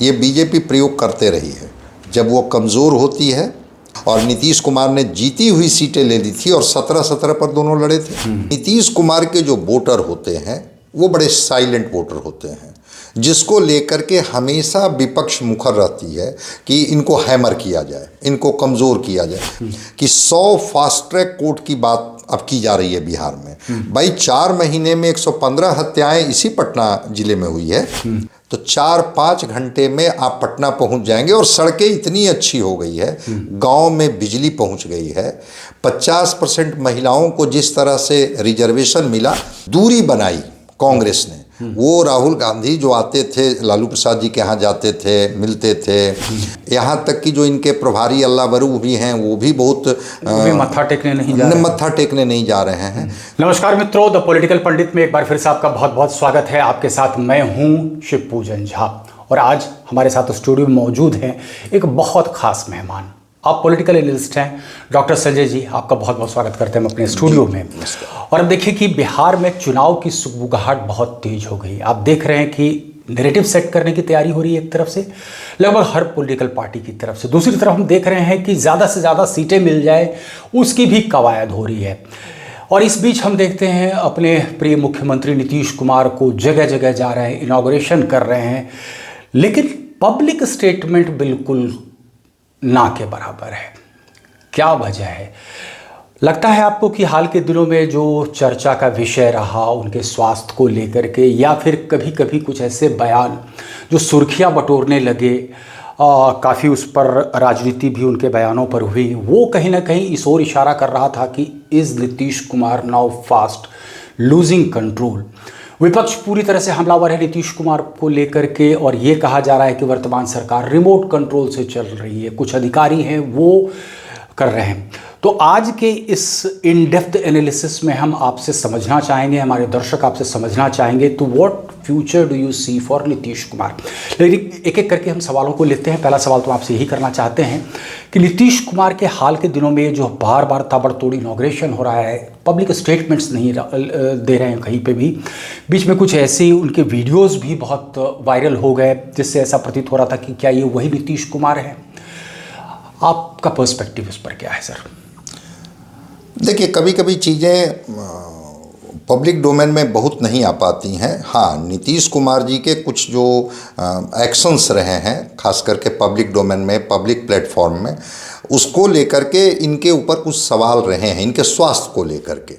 ये बीजेपी प्रयोग करते रही है। जब वो कमज़ोर होती है, और नीतीश कुमार ने जीती हुई सीटें ले ली थी और 17-17 पर दोनों लड़े थे। नीतीश कुमार के जो वोटर होते हैं वो बड़े साइलेंट वोटर होते हैं, जिसको लेकर के हमेशा विपक्ष मुखर रहती है कि इनको हैमर किया जाए, इनको कमज़ोर किया जाए। कि 100 फास्ट ट्रैक कोर्ट की बात अब की जा रही है बिहार में। भाई 4 महीने में 115 हत्याएं इसी पटना जिले में हुई है, तो 4-5 घंटे में आप पटना पहुंच जाएंगे। और सड़कें इतनी अच्छी हो गई है, गांव में बिजली पहुंच गई है, 50% महिलाओं को जिस तरह से रिजर्वेशन मिला, दूरी बनाई कांग्रेस ने। वो राहुल गांधी जो आते थे, लालू प्रसाद जी के यहाँ जाते थे, मिलते थे, यहाँ तक कि जो इनके प्रभारी अल्लाह बरू भी हैं वो भी बहुत मत्था टेकने नहीं जा रहे हैं। नमस्कार मित्रों, द पॉलिटिकल पंडित में एक बार फिर से आपका बहुत बहुत स्वागत है। आपके साथ मैं हूँ शिव पूजन झा, और आज हमारे साथ स्टूडियो में मौजूद हैं एक बहुत खास मेहमान। आप पॉलिटिकल एनालिस्ट हैं डॉक्टर संजय जी, आपका बहुत बहुत स्वागत करते हैं हम अपने स्टूडियो में। और अब देखिए कि बिहार में चुनाव की सुगबुगाहट बहुत तेज हो गई। आप देख रहे हैं कि नैरेटिव सेट करने की तैयारी हो रही है एक तरफ से, लगभग हर पॉलिटिकल पार्टी की तरफ से। दूसरी तरफ हम देख रहे हैं कि ज़्यादा से ज़्यादा सीटें मिल जाए उसकी भी कवायद हो रही है। और इस बीच हम देखते हैं अपने प्रिय मुख्यमंत्री नीतीश कुमार को जगह जगह जा रहे हैं, इनॉग्रेशन कर रहे हैं, लेकिन पब्लिक स्टेटमेंट बिल्कुल ना के बराबर है। क्या वजह है? लगता है आपको कि हाल के दिनों में जो चर्चा का विषय रहा उनके स्वास्थ्य को लेकर के, या फिर कभी कभी कुछ ऐसे बयान जो सुर्खियां बटोरने लगे, काफ़ी उस पर राजनीति भी उनके बयानों पर हुई, वो कहीं ना कहीं इस ओर इशारा कर रहा था कि is Nitish Kumar now fast losing control. विपक्ष पूरी तरह से हमलावर है नीतीश कुमार को लेकर के, और ये कहा जा रहा है कि वर्तमान सरकार रिमोट कंट्रोल से चल रही है, कुछ अधिकारी हैं वो कर रहे हैं। तो आज के इस इन डेप्थ एनालिसिस में हम आपसे समझना चाहेंगे, हमारे दर्शक आपसे समझना चाहेंगे, तो what future do you see for Nitish Kumar. लेकिन एक एक करके हम सवालों को लेते हैं। पहला सवाल तो आपसे यही करना चाहते हैं कि नीतीश कुमार के हाल के दिनों में जो बार बार ताबड़तोड़ इनॉग्रेशन हो रहा है, पब्लिक स्टेटमेंट्स नहीं दे रहे हैं कहीं पे भी, बीच में कुछ ऐसे उनके वीडियोज़ भी बहुत वायरल हो गए जिससे ऐसा प्रतीत हो रहा था कि क्या ये वही नीतीश कुमार है। आपका पर्सपेक्टिव इस पर क्या है सर? देखिए, कभी कभी चीज़ें पब्लिक डोमेन में बहुत नहीं आ पाती हैं। हाँ, नीतीश कुमार जी के कुछ जो एक्शंस रहे हैं, खास करके पब्लिक डोमेन में, पब्लिक प्लेटफॉर्म में, उसको लेकर के इनके ऊपर कुछ सवाल रहे हैं, इनके स्वास्थ्य को लेकर के।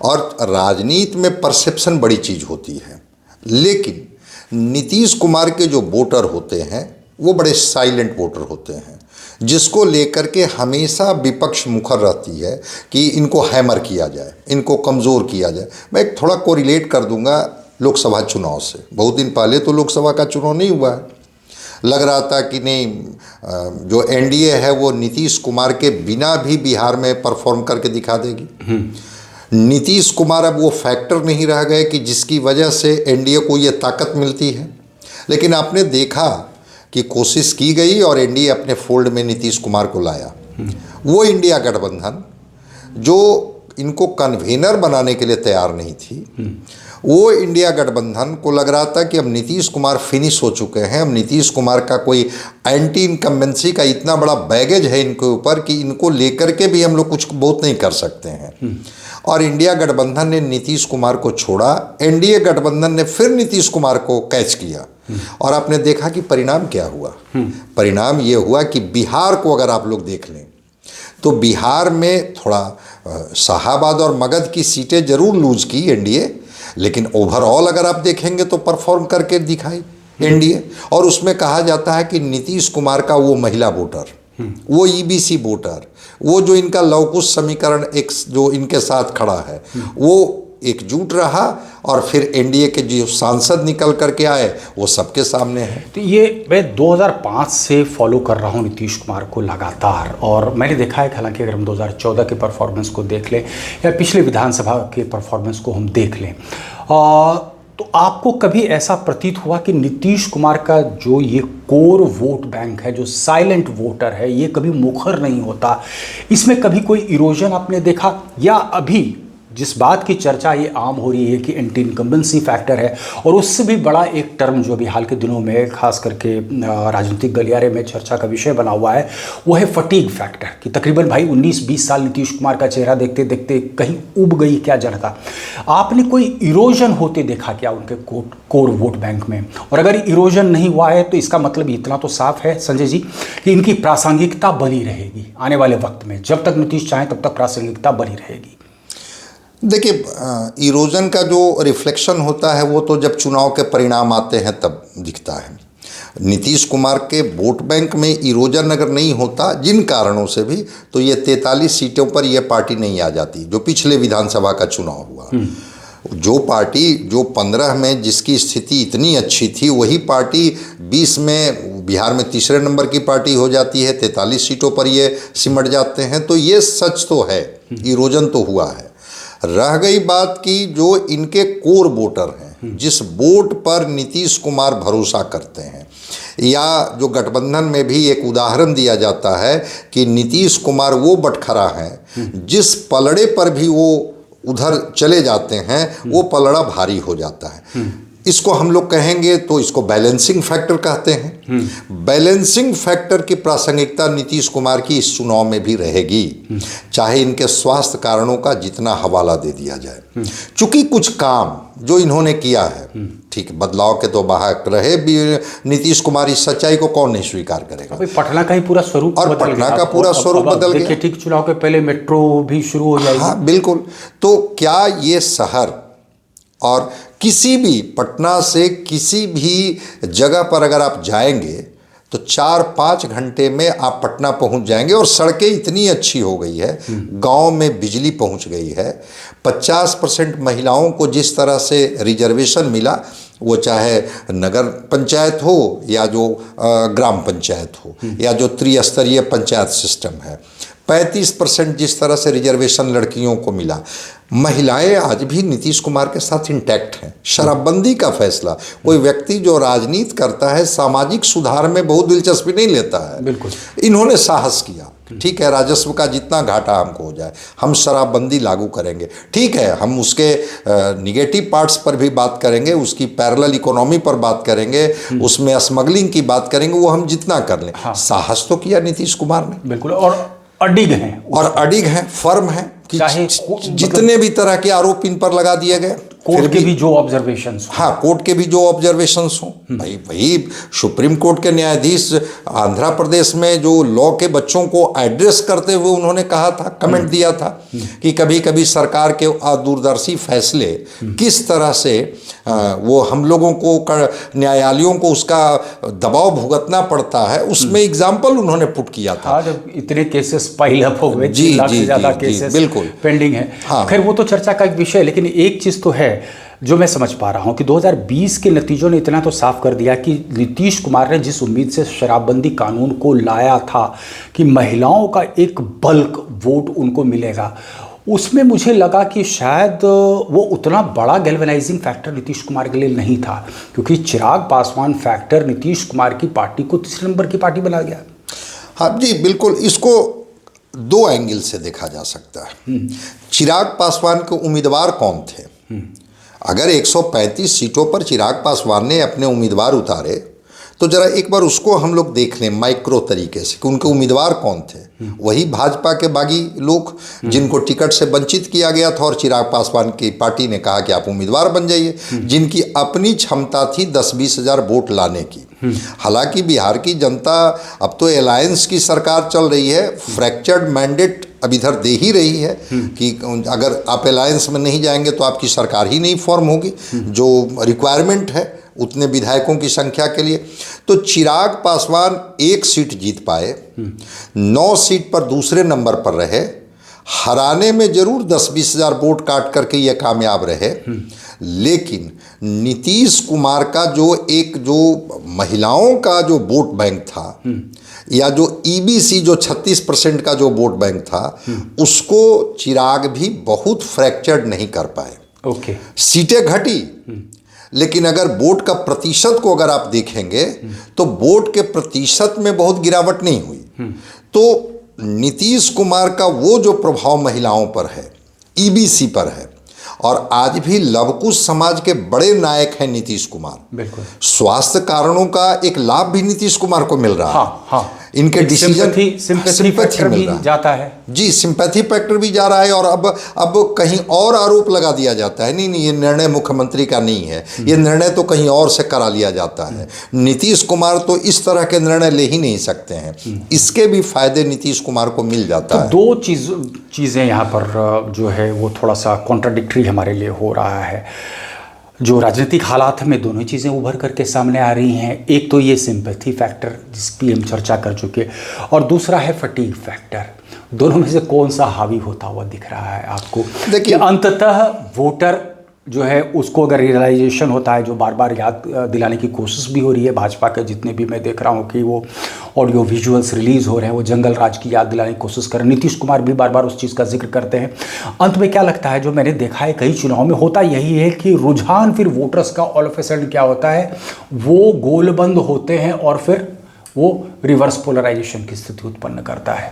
और राजनीति में परसेप्शन बड़ी चीज़ होती है, लेकिन नीतीश कुमार के जो वोटर होते हैं वो बड़े साइलेंट वोटर होते हैं, जिसको लेकर के हमेशा विपक्ष मुखर रहती है कि इनको हैमर किया जाए, इनको कमज़ोर किया जाए। मैं एक थोड़ा कोरिलेट कर दूंगा लोकसभा चुनाव से। बहुत दिन पहले तो लोकसभा का चुनाव नहीं हुआ है, लग रहा था कि नहीं, जो एनडीए है वो नीतीश कुमार के बिना भी बिहार में परफॉर्म करके दिखा देगी। नीतीश कुमार अब वो फैक्टर नहीं रह गए कि जिसकी वजह से एनडीए को ये ताकत मिलती है। लेकिन आपने देखा कि कोशिश की गई और एनडीए अपने फोल्ड में नीतीश कुमार को लाया। वो इंडिया गठबंधन जो इनको कन्वेनर बनाने के लिए तैयार नहीं थी, वो इंडिया गठबंधन को लग रहा था कि अब नीतीश कुमार फिनिश हो चुके हैं, अब नीतीश कुमार का कोई एंटी इनकम्बेंसी का इतना बड़ा बैगेज है इनके ऊपर कि इनको लेकर के भी हम लोग कुछ बहुत नहीं कर सकते हैं। और इंडिया गठबंधन ने नीतीश कुमार को छोड़ा, एनडीए गठबंधन ने फिर नीतीश कुमार को कैच किया। और आपने देखा कि परिणाम क्या हुआ। परिणाम ये हुआ कि बिहार को अगर आप लोग देख लें तो बिहार में थोड़ा शाहाबाद और मगध की सीटें जरूर लूज की एनडीए, लेकिन ओवरऑल अगर आप देखेंगे तो परफॉर्म करके दिखाई एनडीए। और उसमें कहा जाता है कि नीतीश कुमार का वो महिला वोटर, वो ईबीसी वोटर, वो जो इनका लवकुश समीकरण एक जो इनके साथ खड़ा है, वो एकजुट रहा। और फिर एनडीए के जो सांसद निकल करके आए वो सबके सामने है। तो ये मैं 2005 से फॉलो कर रहा हूँ नीतीश कुमार को लगातार, और मैंने देखा है कि हालांकि अगर हम 2014 के परफॉर्मेंस को देख लें या पिछले विधानसभा के परफॉर्मेंस को हम देख लें, तो आपको कभी ऐसा प्रतीत हुआ कि नीतीश कुमार का जो ये कोर वोट बैंक है, जो साइलेंट वोटर है, ये कभी मुखर नहीं होता? इसमें कभी कोई इरोजन आपने देखा, या अभी जिस बात की चर्चा ये आम हो रही है कि एंटी इनकम्बेंसी फैक्टर है, और उससे भी बड़ा एक टर्म जो अभी हाल के दिनों में खास करके राजनीतिक गलियारे में चर्चा का विषय बना हुआ है, वो है फटीग फैक्टर, कि तकरीबन भाई 19-20 साल नीतीश कुमार का चेहरा देखते देखते कहीं उब गई क्या जनता। आपने कोई इरोजन होते देखा क्या उनके कोर वोट बैंक में? और अगर इरोजन नहीं हुआ है तो इसका मतलब इतना तो साफ है संजय जी कि इनकी प्रासंगिकता बनी रहेगी आने वाले वक्त में, जब तक नीतीश चाहे तब तक प्रासंगिकता बनी रहेगी। देखिए, इरोजन का जो रिफ्लेक्शन होता है वो तो जब चुनाव के परिणाम आते हैं तब दिखता है। नीतीश कुमार के वोट बैंक में इरोजन अगर नहीं होता जिन कारणों से भी, तो ये 43 सीटों पर यह पार्टी नहीं आ जाती जो पिछले विधानसभा का चुनाव हुआ। जो पार्टी जो 15 में जिसकी स्थिति इतनी अच्छी थी, वही पार्टी 20 में बिहार में तीसरे नंबर की पार्टी हो जाती है, 43 सीटों पर ये सिमट जाते हैं। तो ये सच तो है, इरोजन तो हुआ है। रह गई बात की जो इनके कोर वोटर हैं, जिस वोट पर नीतीश कुमार भरोसा करते हैं, या जो गठबंधन में भी एक उदाहरण दिया जाता है कि नीतीश कुमार वो बटखरा हैं जिस पलड़े पर भी वो उधर चले जाते हैं वो पलड़ा भारी हो जाता है। इसको हम लोग कहेंगे तो इसको बैलेंसिंग फैक्टर कहते हैं। बैलेंसिंग फैक्टर की प्रासंगिकता नीतीश कुमार की इस चुनाव में भी रहेगी, चाहे इनके स्वास्थ्य कारणों का जितना हवाला दे दिया जाए। चूंकि कुछ काम जो इन्होंने किया है, ठीक, बदलाव के तो बाहर रहे भी, नीतीश कुमार इस सच्चाई को कौन नहीं स्वीकार करेगा। पटना का ही पूरा स्वरूप, और पटना का पूरा स्वरूप बदल गया। ठीक, चुनाव के पहले मेट्रो भी शुरू हो जाएगी। हाँ बिल्कुल। तो क्या ये शहर और किसी भी पटना से किसी भी जगह पर अगर आप जाएंगे तो 4-5 घंटे में आप पटना पहुंच जाएंगे। और सड़कें इतनी अच्छी हो गई है, गांव में बिजली पहुंच गई है, 50% महिलाओं को जिस तरह से रिजर्वेशन मिला, वो चाहे नगर पंचायत हो या जो ग्राम पंचायत हो या जो त्रिस्तरीय पंचायत सिस्टम है, 35% जिस तरह से रिजर्वेशन लड़कियों को मिला। महिलाएं आज भी नीतीश कुमार के साथ इंटैक्ट हैं। शराबबंदी का फैसला, कोई व्यक्ति जो राजनीति करता है सामाजिक सुधार में बहुत दिलचस्पी नहीं लेता है, बिल्कुल इन्होंने साहस किया। ठीक है, राजस्व का जितना घाटा हमको हो जाए हम शराबबंदी लागू करेंगे। ठीक है, हम उसके निगेटिव पार्ट्स पर भी बात करेंगे, उसकी पैरेलल इकोनॉमी पर बात करेंगे, उसमें स्मगलिंग की बात करेंगे, वो हम जितना कर लें। हाँ। साहस तो किया नीतीश कुमार ने, बिल्कुल। और अडिग हैं, फर्म हैं कि जितने भी तरह के आरोप इन पर लगा दिए गए, कोर्ट के भी जो ऑब्जर्वेशंस, हाँ कोर्ट के भी जो ऑब्जर्वेशंस हों, भाई वही सुप्रीम कोर्ट के न्यायाधीश आंध्र प्रदेश में जो लॉ के बच्चों को एड्रेस करते हुए उन्होंने कहा था, कमेंट दिया था कि कभी कभी सरकार के दूरदर्शी फैसले किस तरह से वो हम लोगों को, न्यायालयों को उसका दबाव भुगतना पड़ता है, उसमें एग्जाम्पल उन्होंने पुट किया था। हाँ, जब इतने केसेस पाइल अप हो गए, 3 लाख से ज़्यादा केसेस बिल्कुल पेंडिंग है। हाँ। खैर वो तो चर्चा का एक विषय है, लेकिन एक चीज़ तो है जो मैं समझ पा रहा हूं कि 2020 के नतीजों ने इतना तो साफ कर दिया कि नीतीश कुमार ने जिस उम्मीद से शराबबंदी कानून को लाया था कि महिलाओं का एक बल्क वोट उनको मिलेगा, उसमें मुझे लगा कि शायद वो उतना बड़ा गैल्वेनाइजिंग फैक्टर नीतीश कुमार के लिए नहीं था, क्योंकि चिराग पासवान फैक्टर नीतीश कुमार की पार्टी को तीसरे नंबर की पार्टी बना गया। हाँ जी बिल्कुल, इसको 2 एंगल से देखा जा सकता है। चिराग पासवान के उम्मीदवार कौन थे? अगर 135 सीटों पर चिराग पासवान ने अपने उम्मीदवार उतारे तो जरा एक बार उसको हम लोग देख लें माइक्रो तरीके से कि उनके उम्मीदवार कौन थे। वही भाजपा के बागी लोग जिनको टिकट से वंचित किया गया था और चिराग पासवान की पार्टी ने कहा कि आप उम्मीदवार बन जाइए, जिनकी अपनी क्षमता थी 10-20 हज़ार वोट लाने की। हालांकि बिहार की जनता, अब तो अलायंस की सरकार चल रही है, फ्रैक्चर्ड मैंडेट अब इधर दे ही रही है कि अगर आप अलायंस में नहीं जाएंगे तो आपकी सरकार ही नहीं फॉर्म होगी, जो रिक्वायरमेंट है उतने विधायकों की संख्या के लिए। तो चिराग पासवान 1 सीट जीत पाए, 9 सीट पर दूसरे नंबर पर रहे, हराने में जरूर 10-20 हज़ार वोट काट करके ये कामयाब रहे। लेकिन नीतीश कुमार का जो महिलाओं का जो वोट बैंक था, या जो ईबीसी जो 36% का जो वोट बैंक था, उसको चिराग भी बहुत फ्रैक्चर्ड नहीं कर पाए। ओके, सीटें घटी, लेकिन अगर वोट का प्रतिशत को अगर आप देखेंगे तो वोट के प्रतिशत में बहुत गिरावट नहीं हुई। तो नीतीश कुमार का वो जो प्रभाव महिलाओं पर है, ईबीसी पर है, और आज भी लवकुश समाज के बड़े नायक हैं नीतीश कुमार। बिल्कुल। स्वास्थ्य कारणों का एक लाभ भी नीतीश कुमार को मिल रहा है। हाँ। इनके डिसीजन सिंपैथी फैक्टर भी जाता है जी, सिंपैथी फैक्टर भी जा रहा है। और अब कहीं और आरोप लगा दिया जाता है, नहीं ये निर्णय मुख्यमंत्री का नहीं है, ये निर्णय तो कहीं और से करा लिया जाता है। नीतीश कुमार तो इस तरह के निर्णय ले ही नहीं सकते हैं, इसके भी फायदे नीतीश कुमार को मिल जाता है। दो चीज़ें यहाँ पर जो है वो थोड़ा सा कॉन्ट्राडिक्टरी हमारे लिए हो रहा है। जो राजनीतिक हालात में दोनों चीज़ें उभर करके सामने आ रही हैं। एक तो ये सिंपैथी फैक्टर जिस पर हम चर्चा कर चुके, और दूसरा है फटीग फैक्टर। दोनों में से कौन सा हावी होता हुआ दिख रहा है आपको? देखिए, अंततः वोटर जो है उसको अगर रियलाइजेशन होता है, जो बार बार याद दिलाने की कोशिश भी हो रही है भाजपा के, जितने भी मैं देख रहा हूँ कि वो ऑडियो विजुअल्स रिलीज़ हो रहे हैं, वो जंगल राज की याद दिलाने की कोशिश कर रहे हैं। नीतीश कुमार भी बार बार उस चीज़ का जिक्र करते हैं। अंत में क्या लगता है, जो मैंने देखा है कई चुनाव में होता यही है कि रुझान फिर वोटर्स का ऑल ऑफ ए सडन क्या होता है, वो गोलबंद होते हैं और फिर वो रिवर्स पोलराइजेशन की स्थिति उत्पन्न करता है।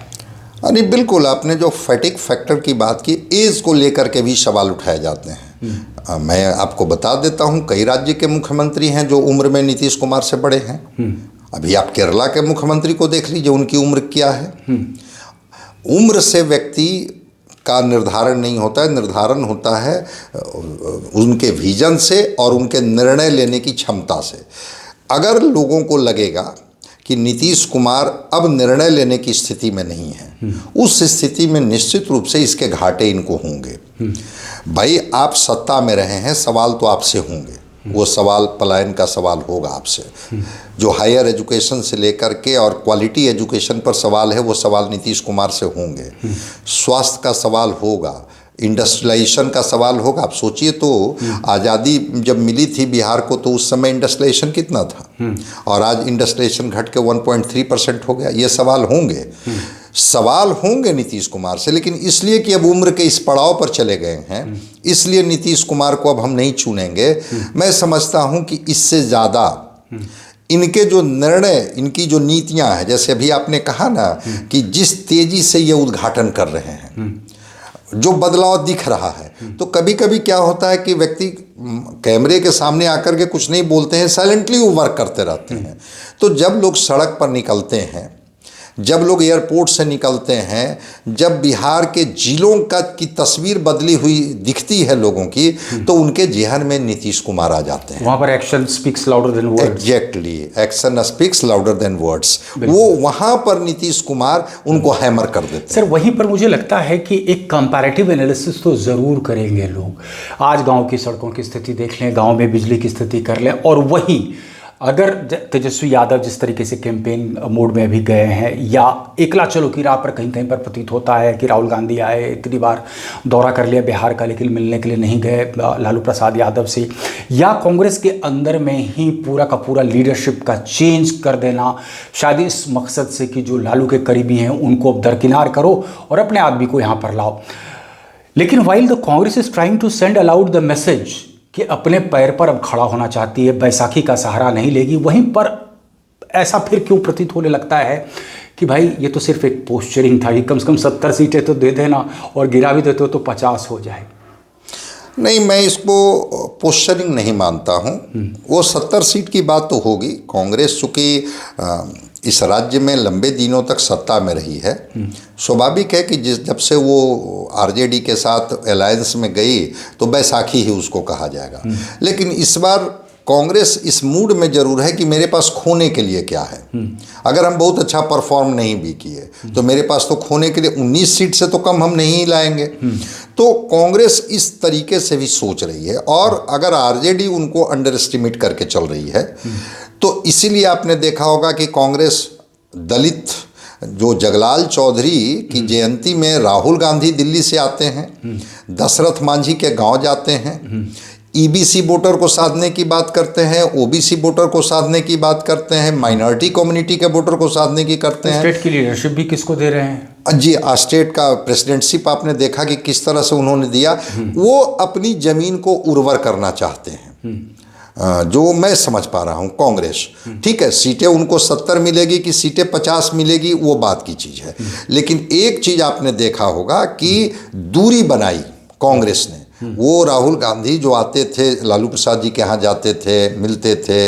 अरे बिल्कुल, आपने जो फैटिक फैक्टर की बात की, एज को लेकर के भी सवाल उठाए जाते हैं। मैं आपको बता देता हूं, कई राज्य के मुख्यमंत्री हैं जो उम्र में नीतीश कुमार से बड़े हैं। अभी आप केरला के मुख्यमंत्री को देख लीजिए, उनकी उम्र क्या है। उम्र से व्यक्ति का निर्धारण नहीं होता है, निर्धारण होता है उनके विजन से और उनके निर्णय लेने की क्षमता से। अगर लोगों को लगेगा कि नीतीश कुमार अब निर्णय लेने की स्थिति में नहीं है, उस स्थिति में निश्चित रूप से इसके घाटे इनको होंगे। भाई, आप सत्ता में रहे हैं, सवाल तो आपसे होंगे। वो सवाल पलायन का सवाल होगा आपसे। जो हायर एजुकेशन से लेकर के और क्वालिटी एजुकेशन पर सवाल है, वो सवाल नीतीश कुमार से होंगे। स्वास्थ्य का सवाल होगा, इंडस्ट्रियलाइजेशन का सवाल होगा। आप सोचिए तो आज़ादी जब मिली थी बिहार को, तो उस समय इंडस्ट्रियलाइजेशन कितना था, और आज इंडस्ट्रियलाइजेशन घट के 1.3% हो गया। ये सवाल होंगे, सवाल होंगे नीतीश कुमार से। लेकिन इसलिए कि अब उम्र के इस पड़ाव पर चले गए हैं, इसलिए नीतीश कुमार को अब हम नहीं चुनेंगे। मैं समझता हूं कि इससे ज़्यादा इनके जो निर्णय, इनकी जो नीतियां हैं, जैसे अभी आपने कहा ना कि जिस तेजी से ये उद्घाटन कर रहे हैं, जो बदलाव दिख रहा है, तो कभी कभी क्या होता है कि व्यक्ति कैमरे के सामने आकर के कुछ नहीं बोलते हैं, साइलेंटली वो वर्क करते रहते हैं। तो जब लोग सड़क पर निकलते हैं, जब लोग एयरपोर्ट से निकलते हैं, जब बिहार के जिलों की तस्वीर बदली हुई दिखती है लोगों की, तो उनके जेहन में नीतीश कुमार आ जाते हैं। वहाँ पर action speaks louder than words. Exactly, action speaks louder than words. वो वहाँ पर नीतीश कुमार उनको हैमर कर देते हैं। सर, वहीं पर मुझे लगता है कि एक कंपैरेटिव एनालिसिस तो ज़रूर करेंगे लोग। आज गाँव की सड़कों की स्थिति देख लें, गाँव में बिजली की स्थिति कर लें, और वहीं अगर तेजस्वी यादव जिस तरीके से कैंपेन मोड में अभी गए हैं, या एकला चलो की राह पर कहीं कहीं पर प्रतीत होता है कि राहुल गांधी आए, इतनी बार दौरा कर लिया बिहार का, लेकिन मिलने के लिए नहीं गए लालू प्रसाद यादव से, या कांग्रेस के अंदर में ही पूरा का पूरा लीडरशिप का चेंज कर देना, शायद इस मकसद से कि जो लालू के करीबी हैं उनको दरकिनार करो और अपने आदमी को यहाँ पर लाओ। लेकिन while the Congress is trying to send aloud the message कि अपने पैर पर अब खड़ा होना चाहती है, बैसाखी का सहारा नहीं लेगी, वहीं पर ऐसा फिर क्यों प्रतीत होने लगता है कि भाई ये तो सिर्फ एक पोस्चरिंग था, कि कम से कम 70 सीटें तो दे देना, और गिरा भी देते हो तो 50 हो जाए। नहीं, मैं इसको पोस्चरिंग नहीं मानता हूँ। वो 70 सीट की बात तो होगी। कांग्रेस चूँकि इस राज्य में लंबे दिनों तक सत्ता में रही है, स्वाभाविक है कि जब से वो आरजेडी के साथ अलायंस में गई, तो बैसाखी ही उसको कहा जाएगा। लेकिन इस बार कांग्रेस इस मूड में जरूर है कि मेरे पास खोने के लिए क्या है। अगर हम बहुत अच्छा परफॉर्म नहीं भी किए, तो मेरे पास तो खोने के लिए 19 सीट से तो कम हम नहीं लाएंगे। तो कांग्रेस इस तरीके से भी सोच रही है, और अगर आरजेडी उनको अंडर एस्टिमेट करके चल रही है, तो इसीलिए आपने देखा होगा कि कांग्रेस दलित जो जगलाल चौधरी की जयंती में राहुल गांधी दिल्ली से आते हैं, दशरथ मांझी के गांव जाते हैं, ईबीसी वोटर को साधने की बात करते हैं, ओबीसी वोटर को साधने की बात करते हैं, माइनॉरिटी कम्युनिटी के वोटर को साधने की करते हैं। स्टेट की लीडरशिप भी किसको दे रहे हैं? जी, स्टेट का प्रेसिडेंटशिप आपने देखा कि किस तरह से उन्होंने दिया। वो अपनी जमीन को उर्वर करना चाहते हैं, जो मैं समझ पा रहा हूँ। कांग्रेस, ठीक है, सीटें उनको 70 मिलेगी कि सीटें 50 मिलेगी, वो बात की चीज़ है। लेकिन एक चीज़ आपने देखा होगा कि दूरी बनाई कांग्रेस ने, वो राहुल गांधी जो आते थे, लालू प्रसाद जी के यहाँ जाते थे, मिलते थे,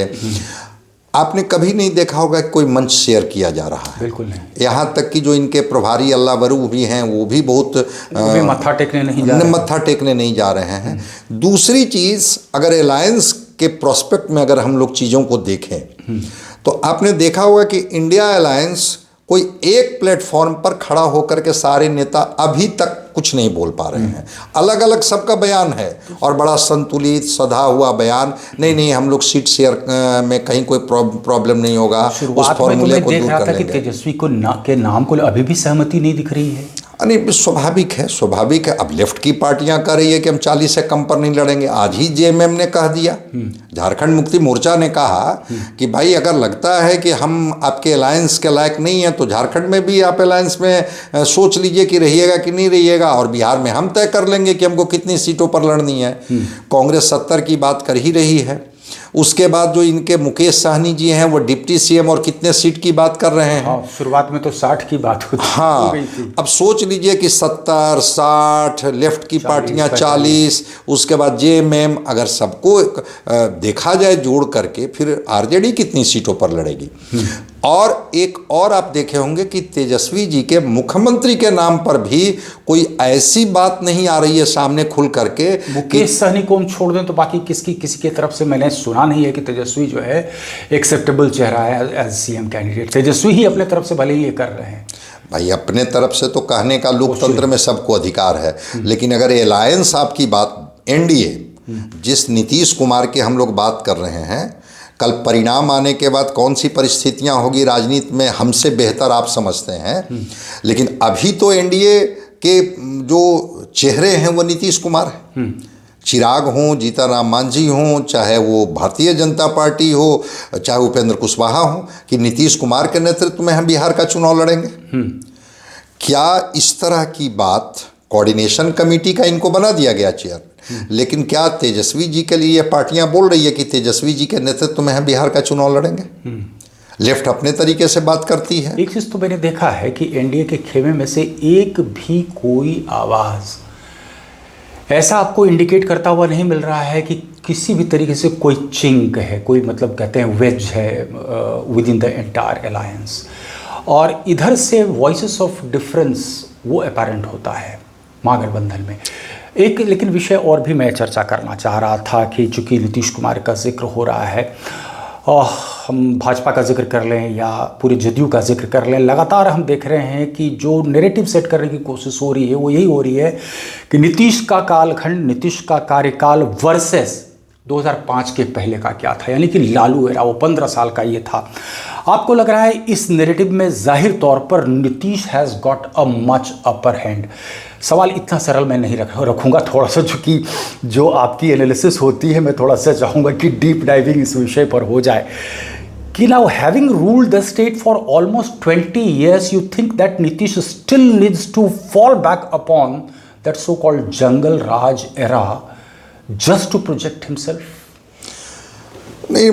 आपने कभी नहीं देखा होगा कि कोई मंच शेयर किया जा रहा है। बिल्कुल नहीं। यहाँ तक कि जो इनके प्रभारी अल्लाह बरू भी हैं, वो भी बहुत मत्था टेकने नहीं जा रहे हैं। दूसरी चीज़, अगर अलायंस के प्रोस्पेक्ट में अगर हम लोग चीज़ों को देखें तो आपने देखा होगा कि इंडिया अलायंस कोई एक प्लेटफॉर्म पर खड़ा होकर के सारे नेता अभी तक कुछ नहीं बोल पा रहे हैं। अलग अलग सबका बयान है और बड़ा संतुलित सधा हुआ बयान, नहीं हम लोग सीट शेयर में कहीं कोई प्रॉब्लम नहीं होगा, उस फॉर्मूले को दूर कर लेंगे। तेजस्वी को के नाम को अभी भी सहमति नहीं दिख रही है। नहीं, स्वाभाविक है। अब लेफ्ट की पार्टियां कह रही है कि हम 40 से कम पर नहीं लड़ेंगे। आज ही जेएमएम ने कह दिया, झारखंड मुक्ति मोर्चा ने कहा कि भाई अगर लगता है कि हम आपके अलायंस के लायक नहीं हैं तो झारखंड में भी आप अलायंस में सोच लीजिए कि रहिएगा कि नहीं रहिएगा, और बिहार में हम तय कर लेंगे कि हमको कितनी सीटों पर लड़नी है। कांग्रेस 70 की बात कर ही रही है। उसके बाद जो इनके मुकेश साहनी जी हैं वो डिप्टी सीएम और कितने सीट की बात कर रहे हैं। हाँ, शुरुआत में तो 60 की बात होती हाँ, अब सोच लीजिए कि 70, 60, लेफ्ट की पार्टियां 40, उसके बाद जेएमएम, अगर सबको देखा जाए जोड़ करके, फिर आरजेडी कितनी सीटों पर लड़ेगी। और एक और आप देखे होंगे कि तेजस्वी जी के मुख्यमंत्री के नाम पर भी कोई ऐसी बात नहीं आ रही है सामने खुल करके। मुकेश सहनी को हम छोड़ दें तो बाकी किसी की तरफ से मैंने सुना नहीं है कि तेजस्वी जो है एक्सेप्टेबल चेहरा है एज सीएम कैंडिडेट। तेजस्वी ही अपने तरफ से भले ही ये कर रहे हैं। भाई अपने तरफ से तो कहने का लोकतंत्र में सबको अधिकार है, लेकिन अगर अलायंस आपकी बात, एनडीए जिस नीतीश कुमार की हम लोग बात कर रहे हैं, कल परिणाम आने के बाद कौन सी परिस्थितियां होगी राजनीति में हमसे बेहतर आप समझते हैं, लेकिन अभी तो एनडीए के जो चेहरे हैं वो नीतीश कुमार हैं। चिराग हों, जीतनराम मांझी हों, चाहे वो भारतीय जनता पार्टी हो, चाहे उपेंद्र कुशवाहा हों, कि नीतीश कुमार के नेतृत्व में हम बिहार का चुनाव लड़ेंगे। क्या इस तरह की बात, कोऑर्डिनेशन कमेटी का इनको बना दिया गया चेयर, लेकिन क्या तेजस्वी जी के लिए ये पार्टियां बोल रही है कि तेजस्वी जी के नेतृत्व में हम बिहार का चुनाव लड़ेंगे? लेफ्ट अपने तरीके से बात करती है। एक चीज़ तो मैंने देखा है कि एनडीए के खेमे में से एक भी कोई आवाज़ ऐसा आपको इंडिकेट करता हुआ नहीं मिल रहा है कि किसी भी तरीके से कोई चिंक है, कोई मतलब कहते हैं वेज है with in the entire alliance. और इधर से वॉइसेस ऑफ डिफरेंस वो अपेरेंट होता है महागठबंधन में। एक लेकिन विषय और भी मैं चर्चा करना चाह रहा था कि चूँकि नीतीश कुमार का जिक्र हो रहा है, और हम भाजपा का जिक्र कर लें या पूरे जदयू का जिक्र कर लें, लगातार हम देख रहे हैं कि जो नैरेटिव सेट करने की कोशिश हो रही है वो यही हो रही है कि नीतीश का कालखंड, नीतीश का कार्यकाल वर्सेस 2005 के पहले का क्या था, यानी कि लालू एरा, वो 15 साल का ये था। आपको लग रहा है इस नैरेटिव में जाहिर तौर पर Nitish has got a much upper hand? सवाल इतना सरल मैं नहीं रखूँगा, थोड़ा सा चूँकि जो आपकी एनालिसिस होती है मैं थोड़ा सा चाहूँगा कि डीप डाइविंग इस विषय पर हो जाए कि now having ruled the state for almost 20 years, you think that Nitish still needs to fall back upon that so called jungle raj era just to project himself? नहीं,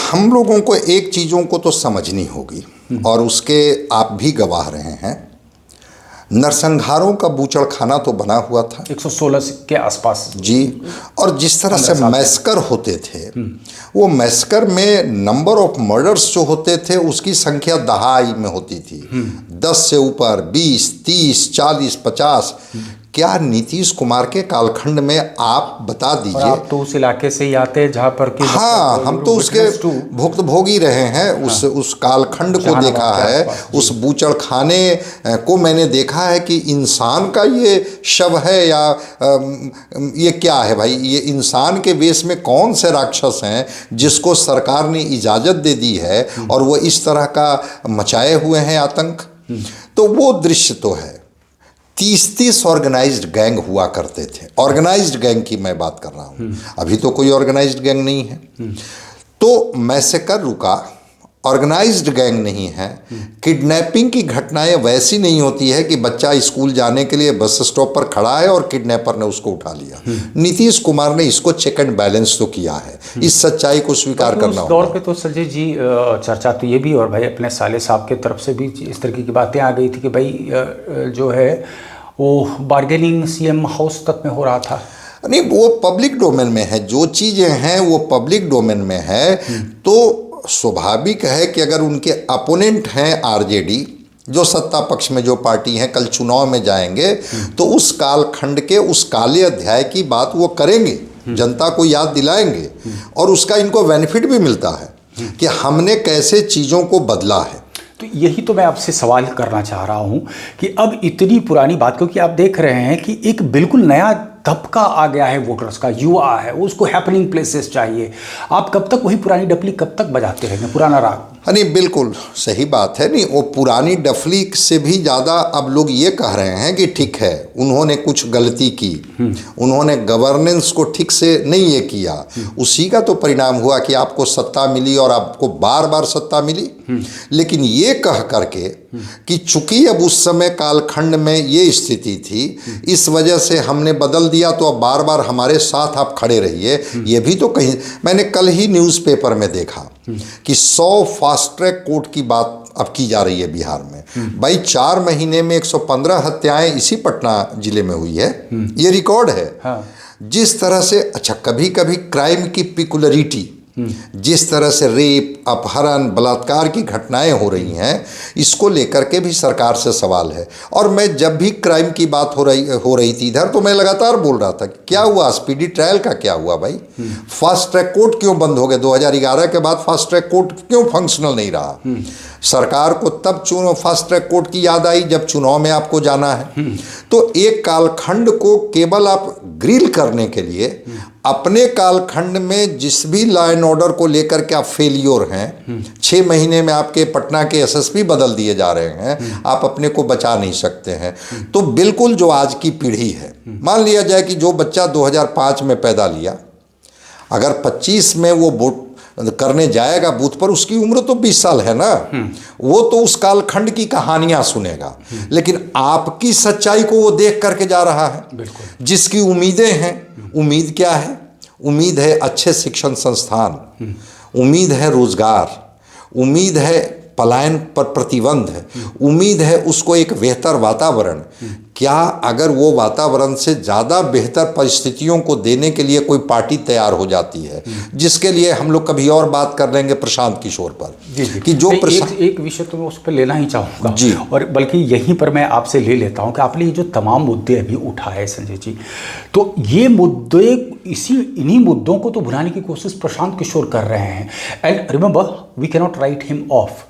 हम लोगों को एक चीज़ों को तो समझनी होगी, और उसके आप भी गवाह रहे हैं। नरसंहारों का बूचड़ खाना तो बना हुआ था 116 के आसपास जी, और जिस तरह से मैस्कर होते थे, वो मैस्कर में नंबर ऑफ मर्डर्स जो होते थे उसकी संख्या दहाई में होती थी, 10 से ऊपर, 20, 30, 40, 50। क्या नीतीश कुमार के कालखंड में आप बता दीजिए। आप तो उस इलाके से ही आते हैं जहाँ पर कि हाँ, हम तो उसके भुक्तभोगी रहे हैं, उस कालखंड को देखा है, उस बूचड़ खाने को मैंने देखा है कि इंसान का ये शव है या ये क्या है भाई, ये इंसान के वेश में कौन से राक्षस हैं जिसको सरकार ने इजाज़त दे दी है और वो इस तरह का मचाए हुए हैं आतंक। तो वो दृश्य तो है। 30 ऑर्गेनाइज्ड गैंग हुआ करते थे, ऑर्गेनाइज्ड गैंग की मैं बात कर रहा हूँ, अभी तो कोई ऑर्गेनाइज्ड गैंग नहीं है। तो मैसेकर रुका, ऑर्गेनाइज्ड गैंग नहीं है। किडनैपिंग की घटनाएं वैसी नहीं होती है कि बच्चा स्कूल जाने के लिए बस स्टॉप पर खड़ा है और किडनैपर ने उसको उठा लिया। नीतीश कुमार ने इसको चेक एंड बैलेंस तो किया है, इस सच्चाई को स्वीकार करना होगा। दौर पे तो संजय जी चर्चा तो ये भी, और भाई अपने साले साहब के तरफ से भी इस तरह की बातें आ गई थी कि भाई जो है वो बार्गेनिंग सीएम हाउस तक में हो रहा था। नहीं, वो पब्लिक डोमेन में है, जो चीज़ें हैं वो पब्लिक डोमेन में है। तो स्वाभाविक है कि अगर उनके अपोनेंट हैं आरजेडी, जो सत्ता पक्ष में जो पार्टी हैं, कल चुनाव में जाएंगे तो उस कालखंड के उस काले अध्याय की बात वो करेंगे, जनता को याद दिलाएंगे, और उसका इनको बेनिफिट भी मिलता है कि हमने कैसे चीज़ों को बदला है। तो यही तो मैं आपसे सवाल करना चाह रहा हूं कि अब इतनी पुरानी बात, क्योंकि आप देख रहे हैं कि एक बिल्कुल नया तबका आ गया है वोटर्स का, युवा है, उसको हैपनिंग प्लेसेस चाहिए। आप कब तक वही पुरानी डफली कब तक बजाते रहेंगे, पुराना राग? नहीं, बिल्कुल सही बात है। नहीं, वो पुरानी डफली से भी ज़्यादा अब लोग ये कह रहे हैं कि ठीक है, उन्होंने कुछ गलती की, उन्होंने गवर्नेंस को ठीक से नहीं ये किया, उसी का तो परिणाम हुआ कि आपको सत्ता मिली और आपको बार बार सत्ता मिली। लेकिन ये कह करके कि चूंकि अब उस समय कालखंड में ये स्थिति थी, इस वजह से हमने बदल दिया, तो अब बार बार हमारे साथ आप खड़े रहिए, ये भी तो कहीं, मैंने कल ही न्यूज़पेपर में देखा कि 100 फास्ट ट्रैक कोर्ट की बात अब की जा रही है बिहार में। भाई 4 महीने में 115 हत्याएं इसी पटना जिले में हुई है, ये रिकॉर्ड है। हाँ। जिस तरह से, अच्छा, कभी कभी क्राइम की पिकुलरिटी, जिस तरह से रेप, अपहरण, बलात्कार की घटनाएं हो रही हैं, इसको लेकर के भी सरकार से सवाल है। और मैं जब भी क्राइम की बात हो रही थी इधर, तो मैं लगातार बोल रहा था क्या हुआ, स्पीडी ट्रायल का क्या हुआ भाई, फास्ट ट्रैक कोर्ट क्यों बंद हो गए, 2011 के बाद फास्ट ट्रैक कोर्ट क्यों फंक्शनल नहीं रहा। सरकार को तब फास्ट ट्रैक कोर्ट की याद आई जब चुनाव में आपको जाना है। तो एक कालखंड को केवल आप ग्रिल करने के लिए अपने कालखंड में जिस भी लॉ एंड ऑर्डर को लेकर के आप फेलियर हैं, 6 महीने में आपके पटना के एसएसपी बदल दिए जा रहे हैं, आप अपने को बचा नहीं सकते हैं। तो बिल्कुल जो आज की पीढ़ी है, मान लिया जाए कि जो बच्चा 2005 में पैदा लिया, अगर 25 में वो वोट करने जाएगा बूथ पर, उसकी उम्र तो 20 साल है ना, वो तो उस कालखंड की कहानियां सुनेगा। लेकिन आपकी सच्चाई को वो देख करके जा रहा है। जिसकी उम्मीदें हैं, उम्मीद क्या है, उम्मीद है अच्छे शिक्षण संस्थान, उम्मीद है रोजगार, उम्मीद है पलायन पर प्रतिबंध है, उम्मीद है उसको एक बेहतर वातावरण। क्या अगर वो वातावरण से ज़्यादा बेहतर परिस्थितियों को देने के लिए कोई पार्टी तैयार हो जाती है, जिसके लिए हम लोग कभी और बात कर लेंगे प्रशांत किशोर पर, कि जो एक विषय तो मैं उस पर लेना ही चाहूँगा जी, और बल्कि यहीं पर मैं आपसे ले लेता हूँ कि आपने ये जो तमाम मुद्दे अभी उठाए संजय जी, तो ये मुद्दे इन्हीं मुद्दों को तो भुलाने की कोशिश प्रशांत किशोर कर रहे हैं। And remember, we can not write him off.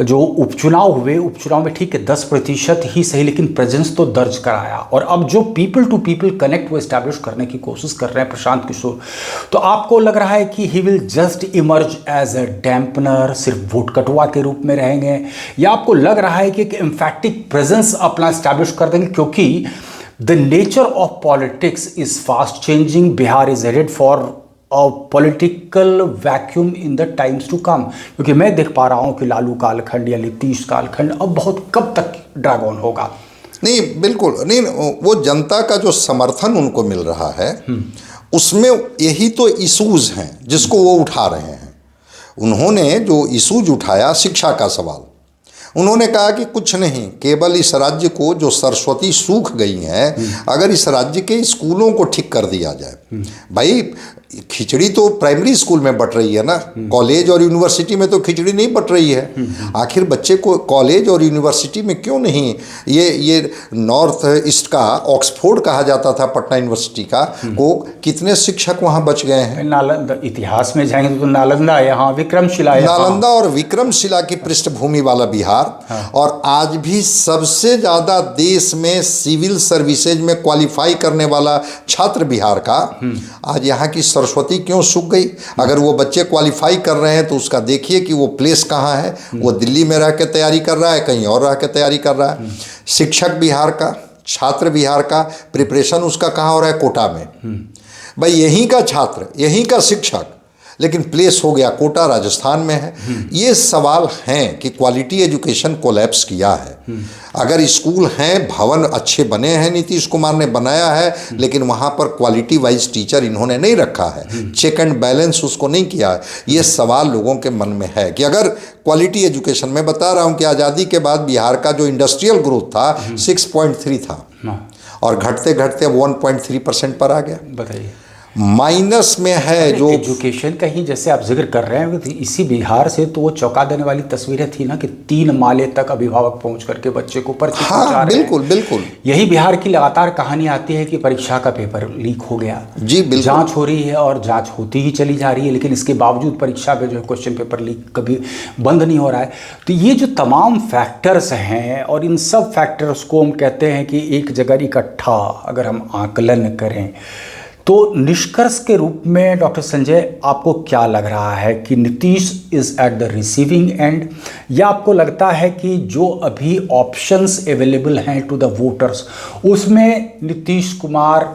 जो उपचुनाव हुए, उपचुनाव में ठीक है 10% ही सही, लेकिन प्रेजेंस तो दर्ज कराया, और अब जो पीपल टू पीपल कनेक्ट वो एस्टैब्लिश करने की कोशिश कर रहे हैं प्रशांत किशोर, तो आपको लग रहा है कि he will just emerge as a dampener, सिर्फ वोट कटुआ के रूप में रहेंगे, या आपको लग रहा है कि एक एम्फैटिक प्रेजेंस अपना एस्टैब्लिश कर देंगे? क्योंकि the nature of politics is fast changing, Bihar is headed for or political vacuum in the times to come, क्योंकि मैं देख पा रहा हूं कि लालू कालखंड या नीतीश कालखंड अब बहुत कब तक ड्रैग ऑन होगा। नहीं, बिल्कुल नहीं, वो जनता का जो समर्थन उनको मिल रहा है, उसमें यही तो इशूज़ हैं जिसको वो उठा रहे हैं। उन्होंने जो इशूज उठाया, शिक्षा का सवाल, उन्होंने कहा कि कुछ नहीं, केवल इस राज्य को जो सरस्वती सूख गई हैं, अगर इस राज्य के स्कूलों को ठीक कर दिया जाए। भाई खिचड़ी तो प्राइमरी स्कूल में बट रही है ना, कॉलेज और यूनिवर्सिटी में तो खिचड़ी नहीं बट रही है। आखिर बच्चे को कॉलेज और यूनिवर्सिटी में क्यों नहीं, ये नॉर्थ ईस्ट का ऑक्सफोर्ड कहा जाता था पटना यूनिवर्सिटी का, को कितने शिक्षक वहाँ बच गए हैं। नालंदा, इतिहास में जाएंगे तो नालंदा यहाँ, विक्रमशिला, नालंदा और विक्रमशिला की पृष्ठभूमि वाला बिहार। और आज भी सबसे ज़्यादा देश में सिविल सर्विसेज में क्वालिफाई करने वाला छात्र बिहार का, आज यहाँ की सरस्वती क्यों सूख गई? अगर वो बच्चे क्वालिफाई कर रहे हैं तो उसका देखिए कि वो प्लेस कहाँ है। वो दिल्ली में रह के तैयारी कर रहा है, कहीं और रह के तैयारी कर रहा है। शिक्षक बिहार का, छात्र बिहार का प्रिपरेशन उसका कहाँ हो रहा है? कोटा में। भाई यहीं का छात्र, यहीं का शिक्षक, लेकिन प्लेस हो गया कोटा, राजस्थान में है। ये सवाल हैं कि क्वालिटी एजुकेशन कोलैप्स किया है। अगर स्कूल हैं, भवन अच्छे बने हैं, नीतीश कुमार ने बनाया है, लेकिन वहाँ पर क्वालिटी वाइज टीचर इन्होंने नहीं रखा है, चेक एंड बैलेंस उसको नहीं किया है। ये सवाल लोगों के मन में है कि अगर क्वालिटी एजुकेशन, मैं बता रहा हूँ कि आज़ादी के बाद बिहार का जो इंडस्ट्रियल ग्रोथ था 6.3 था, और घटते घटते 1.3% पर आ गया। बताइए, माइनस में है जो एजुकेशन का ही जैसे आप जिक्र कर रहे हैं, तो इसी बिहार से तो वो चौंका देने वाली तस्वीरें थी ना कि 3 माले तक अभिभावक पहुंच करके बच्चे को पर्ची पहुंचा रहे हैं। बिल्कुल बिल्कुल। यही बिहार की लगातार कहानी आती है कि परीक्षा का पेपर लीक हो गया, जी बिल्कुल, जांच हो रही है और जांच होती ही चली जा रही है, लेकिन इसके बावजूद परीक्षा पे जो है क्वेश्चन पेपर लीक कभी बंद नहीं हो रहा है। तो ये जो तमाम फैक्टर्स हैं, और इन सब फैक्टर्स को हम कहते हैं कि एक जगह इकट्ठा अगर हम आकलन करें तो निष्कर्ष के रूप में डॉक्टर संजय आपको क्या लग रहा है कि Nitish is at the receiving end, या आपको लगता है कि जो अभी ऑप्शंस अवेलेबल हैं टू द वोटर्स उसमें Nitish Kumar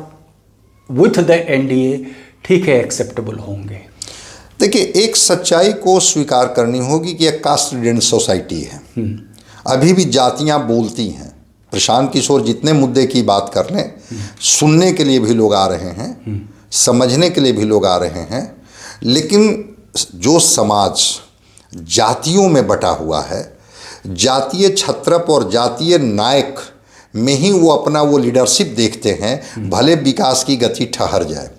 with the NDA ठीक है एक्सेप्टेबल होंगे? देखिए, एक सच्चाई को स्वीकार करनी होगी कि एक कास्ट रिडेंट सोसाइटी है, अभी भी जातियां बोलती हैं। प्रशांत किशोर जितने मुद्दे की बात कर लें, सुनने के लिए भी लोग आ रहे हैं, समझने के लिए भी लोग आ रहे हैं, लेकिन जो समाज जातियों में बटा हुआ है, जातीय छत्रप और जातीय नायक में ही वो अपना वो लीडरशिप देखते हैं, भले विकास की गति ठहर जाए।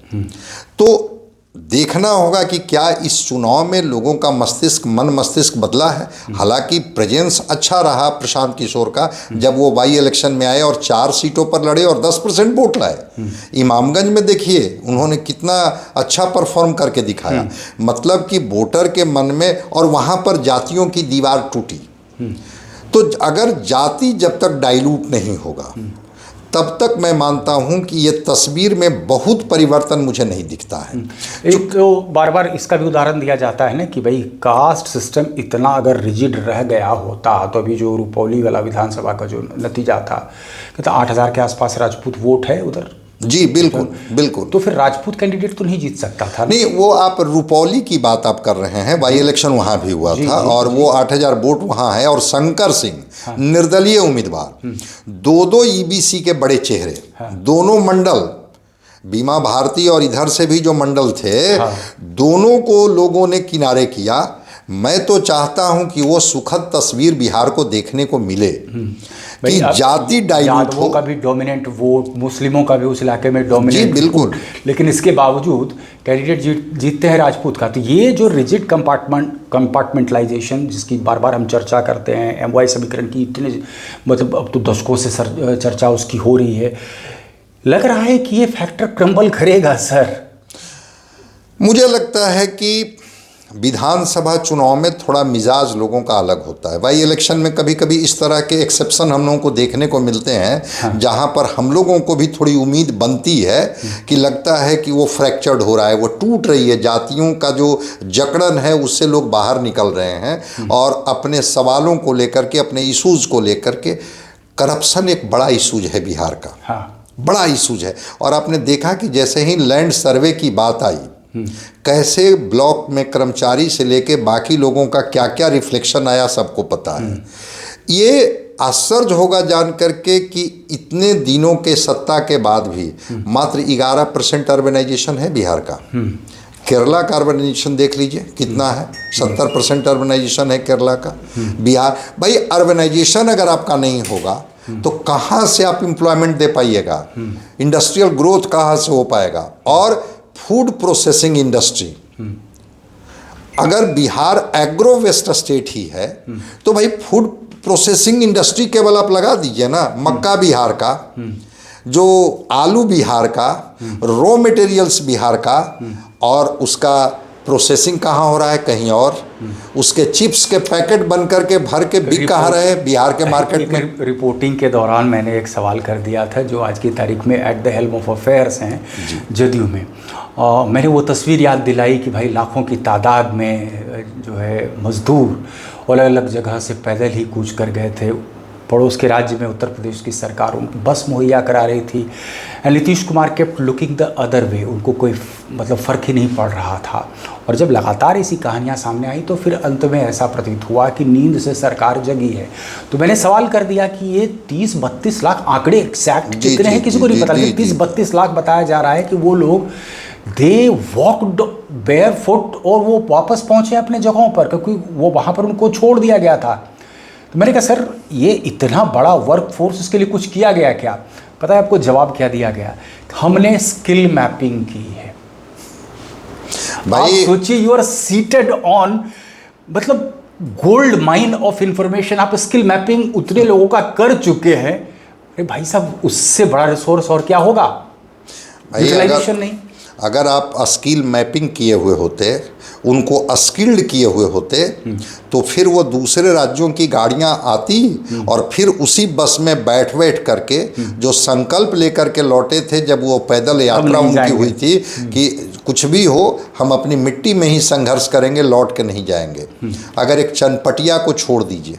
तो देखना होगा कि क्या इस चुनाव में लोगों का मन मस्तिष्क बदला है। हालांकि प्रेजेंस अच्छा रहा प्रशांत किशोर का, जब वो बाई इलेक्शन में आए और 4 सीटों पर लड़े और 10% वोट लाए। इमामगंज में देखिए उन्होंने कितना अच्छा परफॉर्म करके दिखाया, मतलब कि वोटर के मन में, और वहाँ पर जातियों की दीवार टूटी। तो अगर जाति जब तक डाइल्यूट नहीं होगा तब तक मैं मानता हूं कि ये तस्वीर में बहुत परिवर्तन मुझे नहीं दिखता है। एक तो बार बार इसका भी उदाहरण दिया जाता है ना कि भाई कास्ट सिस्टम इतना अगर रिजिड रह गया होता तो अभी जो रुपौली वाला विधानसभा का जो नतीजा था कि तो 8,000 के आसपास राजपूत वोट है उधर। जी बिल्कुल बिल्कुल। तो फिर राजपूत कैंडिडेट तो नहीं जीत सकता था? नहीं, वो आप रुपौली की बात आप कर रहे हैं, बाई इलेक्शन वहाँ भी हुआ था और वो 8,000 वोट वहाँ है, और शंकर सिंह निर्दलीय उम्मीदवार, 2 ईबीसी के बड़े चेहरे, दोनों मंडल, बीमा भारती और इधर से भी जो मंडल थे, दोनों को लोगों ने किनारे किया। मैं तो चाहता हूं कि वो सुखद तस्वीर बिहार को देखने को मिले कि जाति डाइल्यूट हो, का भी डोमिनेंट वोट, मुस्लिमों का भी उस इलाके में डोमिनेंट, बिल्कुल, लेकिन इसके बावजूद कैंडिडेट जीतते हैं राजपूत का। तो ये जो रिजिड कंपार्टमेंटलाइजेशन जिसकी बार बार हम चर्चा करते हैं, एमवाई समीकरण की इतने मतलब अब तो दशकों से चर्चा उसकी हो रही है, लग रहा है कि ये फैक्टर क्रम्बल करेगा सर? मुझे लगता है कि विधानसभा चुनाव में थोड़ा मिजाज लोगों का अलग होता है। बाई इलेक्शन में कभी कभी इस तरह के एक्सेप्शन हम लोगों को देखने को मिलते हैं, जहां पर हम लोगों को भी थोड़ी उम्मीद बनती है कि लगता है कि वो फ्रैक्चर्ड हो रहा है, वो टूट रही है, जातियों का जो जकड़न है उससे लोग बाहर निकल रहे हैं और अपने सवालों को लेकर के, अपने इशूज़ को लेकर के। करप्शन एक बड़ा इशूज है बिहार का, बड़ा इशूज है। और आपने देखा कि जैसे ही लैंड सर्वे की बात आई, कैसे ब्लॉक में कर्मचारी से लेके बाकी लोगों का क्या क्या रिफ्लेक्शन आया सबको पता है। ये आश्चर्य होगा जान करके कि इतने दिनों के सत्ता के बाद भी मात्र 11% अर्बनाइजेशन है बिहार का। केरला का अर्बनाइजेशन देख लीजिए कितना है, 70% अर्बनाइजेशन है केरला का। बिहार, भाई अर्बनाइजेशन अगर आपका नहीं होगा तो कहाँ से आप एम्प्लॉयमेंट दे पाइएगा, इंडस्ट्रियल ग्रोथ कहाँ से हो पाएगा। और फूड प्रोसेसिंग इंडस्ट्री, अगर बिहार एग्रो वेस्ट स्टेट ही है तो भाई फूड प्रोसेसिंग इंडस्ट्री केवल आप लगा दीजिए ना, मक्का बिहार का, जो आलू बिहार का, रॉ मटेरियल्स बिहार का, और उसका प्रोसेसिंग कहाँ हो रहा है, कहीं और। उसके चिप्स के पैकेट बन करके भर के बिक कहाँ रहे, बिहार के मार्केट में। रिपोर्टिंग के दौरान मैंने एक सवाल कर दिया था जो आज की तारीख में at the helm of affairs हैं जदयू में। मैंने वो तस्वीर याद दिलाई कि भाई लाखों की तादाद में जो है मजदूर अलग अलग जगह से पैदल ही कूच कर गए थे। पड़ोस के राज्य में उत्तर प्रदेश की सरकार उनको बस मुहैया करा रही थी, and Nitish Kumar kept looking the other way, उनको कोई मतलब फ़र्क ही नहीं पड़ रहा था। और जब लगातार ऐसी कहानियां सामने आई तो फिर अंत में ऐसा प्रतीत हुआ कि नींद से सरकार जगी है। तो मैंने सवाल कर दिया कि ये 30-32 लाख, आंकड़े एग्जैक्ट कितने हैं किसी को नहीं पता, लेकिन 30-32 लाख बताया जा रहा है कि वो लोग दे वॉकड बेयर फुट और वो वापस पहुँचे अपने जगहों पर, क्योंकि वो वहाँ पर उनको छोड़ दिया गया था। तो मैंने कहा सर ये इतना बड़ा वर्क फोर्स, इसके लिए कुछ किया गया क्या? पता है आपको जवाब क्या दिया गया? हमने स्किल मैपिंग की है। भाई आप सोचिए, यू आर सीटेड ऑन, मतलब गोल्ड माइन ऑफ इंफॉर्मेशन, आप स्किल मैपिंग उतने लोगों का कर चुके हैं। अरे भाई साहब, उससे बड़ा रिसोर्स और क्या होगा? यूटिलाइजेशन नहीं। अगर आप स्किल मैपिंग किए हुए होते, उनको अस्किल्ड किए हुए होते, तो फिर वो दूसरे राज्यों की गाड़ियां आती और फिर उसी बस में बैठ करके जो संकल्प लेकर के लौटे थे, जब वो पैदल यात्रा उनकी हुई थी कि कुछ भी हो हम अपनी मिट्टी में ही संघर्ष करेंगे, लौट के नहीं जाएंगे। अगर एक चनपटिया को छोड़ दीजिए,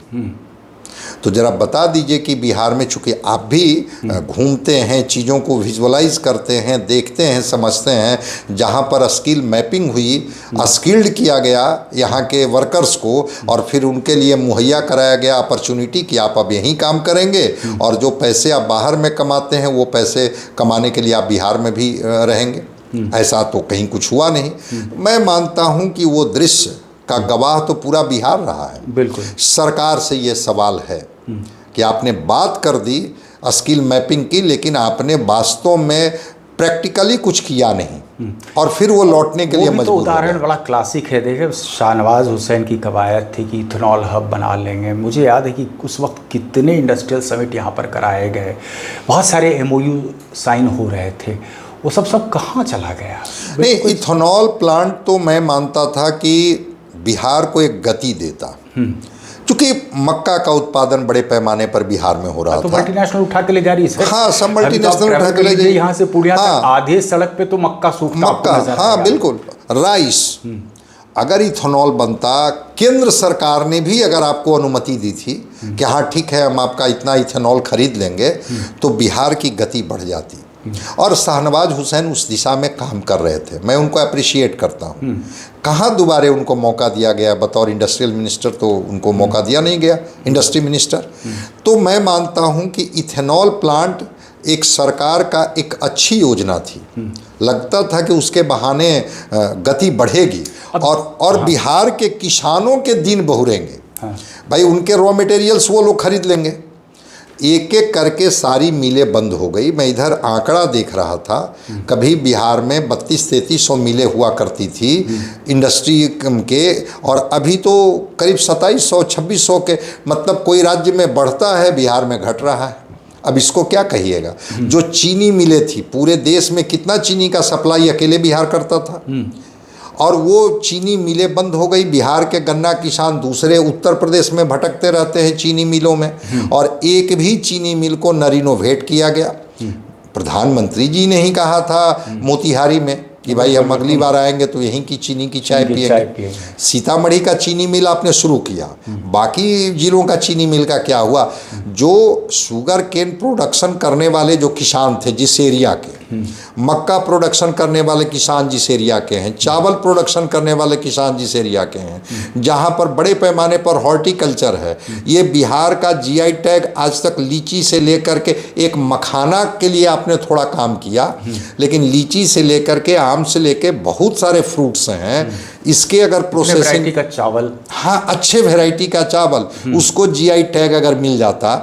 तो ज़रा बता दीजिए कि बिहार में, चूँकि आप भी घूमते हैं, चीज़ों को विजुअलाइज करते हैं, देखते हैं, समझते हैं, जहाँ पर स्किल मैपिंग हुई, स्किल्ड किया गया यहाँ के वर्कर्स को और फिर उनके लिए मुहैया कराया गया अपॉर्चुनिटी कि आप अब यहीं काम करेंगे और जो पैसे आप बाहर में कमाते हैं वो पैसे कमाने के लिए आप बिहार में भी रहेंगे। ऐसा तो कहीं कुछ हुआ नहीं। मैं मानता हूँ कि वो दृश्य का गवाह तो पूरा बिहार रहा है। बिल्कुल। सरकार से ये सवाल है कि आपने बात कर दी स्किल मैपिंग की, लेकिन आपने वास्तव में प्रैक्टिकली कुछ किया नहीं और फिर वो लौटने के लिए मजबूर तो हो उदाहरण गए। बड़ा क्लासिक है। देखिए, शाहनवाज हुसैन की कवायद थी कि इथेनॉल हब बना लेंगे। मुझे याद है कि उस वक्त कितने इंडस्ट्रियल समिट यहाँ पर कराए गए, बहुत सारे MOU साइन हो रहे थे। वो सब कहाँ चला गया? नहीं, इथेनॉल प्लांट तो मैं मानता था कि बिहार को एक गति देता, क्योंकि मक्का का उत्पादन बड़े पैमाने पर बिहार में हो रहा तो था। मल्टीनेशनल उठा के ले जा रही है। हाँ, सब मल्टीनेशनल उठा के ले जाइए। यहाँ से पूर्णिया हाँ, तक आधे सड़क पे तो मक्का सूखता मक्का, आपको नजर हाँ आएगा। बिल्कुल। राइस, अगर इथेनॉल बनता, केंद्र सरकार ने भी अगर आपको अनुमति दी थी कि हाँ ठीक है हम आपका इतना इथेनॉल खरीद लेंगे, तो बिहार की गति बढ़ जाती। और शाहनवाज हुसैन उस दिशा में काम कर रहे थे, मैं उनको अप्रिशिएट करता हूँ। कहाँ दोबारे उनको मौका दिया गया? बतौर इंडस्ट्रियल मिनिस्टर तो उनको मौका दिया नहीं गया, इंडस्ट्री मिनिस्टर। तो मैं मानता हूँ कि इथेनॉल प्लांट एक सरकार का एक अच्छी योजना थी। लगता था कि उसके बहाने गति बढ़ेगी और बिहार के किसानों के दिन बहुरेंगे। भाई उनके रॉ मटेरियल्स वो लोग खरीद लेंगे। एक एक करके सारी मिलें बंद हो गई। मैं इधर आंकड़ा देख रहा था, कभी बिहार में 3200-3300 मिलें हुआ करती थी इंडस्ट्री के, और अभी तो करीब 2700-2600 के, मतलब कोई राज्य में बढ़ता है, बिहार में घट रहा है। अब इसको क्या कहिएगा? जो चीनी मिलें थी, पूरे देश में कितना चीनी का सप्लाई अकेले बिहार करता था, और वो चीनी मिलें बंद हो गई। बिहार के गन्ना किसान दूसरे उत्तर प्रदेश में भटकते रहते हैं चीनी मिलों में, और एक भी चीनी मिल को न रिनोवेट किया गया। प्रधानमंत्री जी ने ही कहा था मोतिहारी में कि भाई हम अगली बार आएंगे तो यहीं की चीनी की चाय पिएंगे। सीतामढ़ी का चीनी मिल आपने शुरू किया, बाकी जिलों का चीनी मिल का क्या हुआ? जो शुगर केन प्रोडक्शन करने वाले जो किसान थे जिस एरिया के, मक्का प्रोडक्शन करने वाले किसान जिस एरिया के हैं, चावल प्रोडक्शन करने वाले किसान जिस एरिया के हैं, जहां पर बड़े पैमाने पर हॉर्टिकल्चर है, ये बिहार का GI टैग आज तक लीची से लेकर के, एक मखाना के लिए आपने थोड़ा काम किया, लेकिन लीची से लेकर के, आम से लेके बहुत सारे फ्रूट्स हैं, इसके अगर प्रोसेसिंग का चावल, हाँ अच्छे वैरायटी का चावल, उसको GI टैग अगर मिल जाता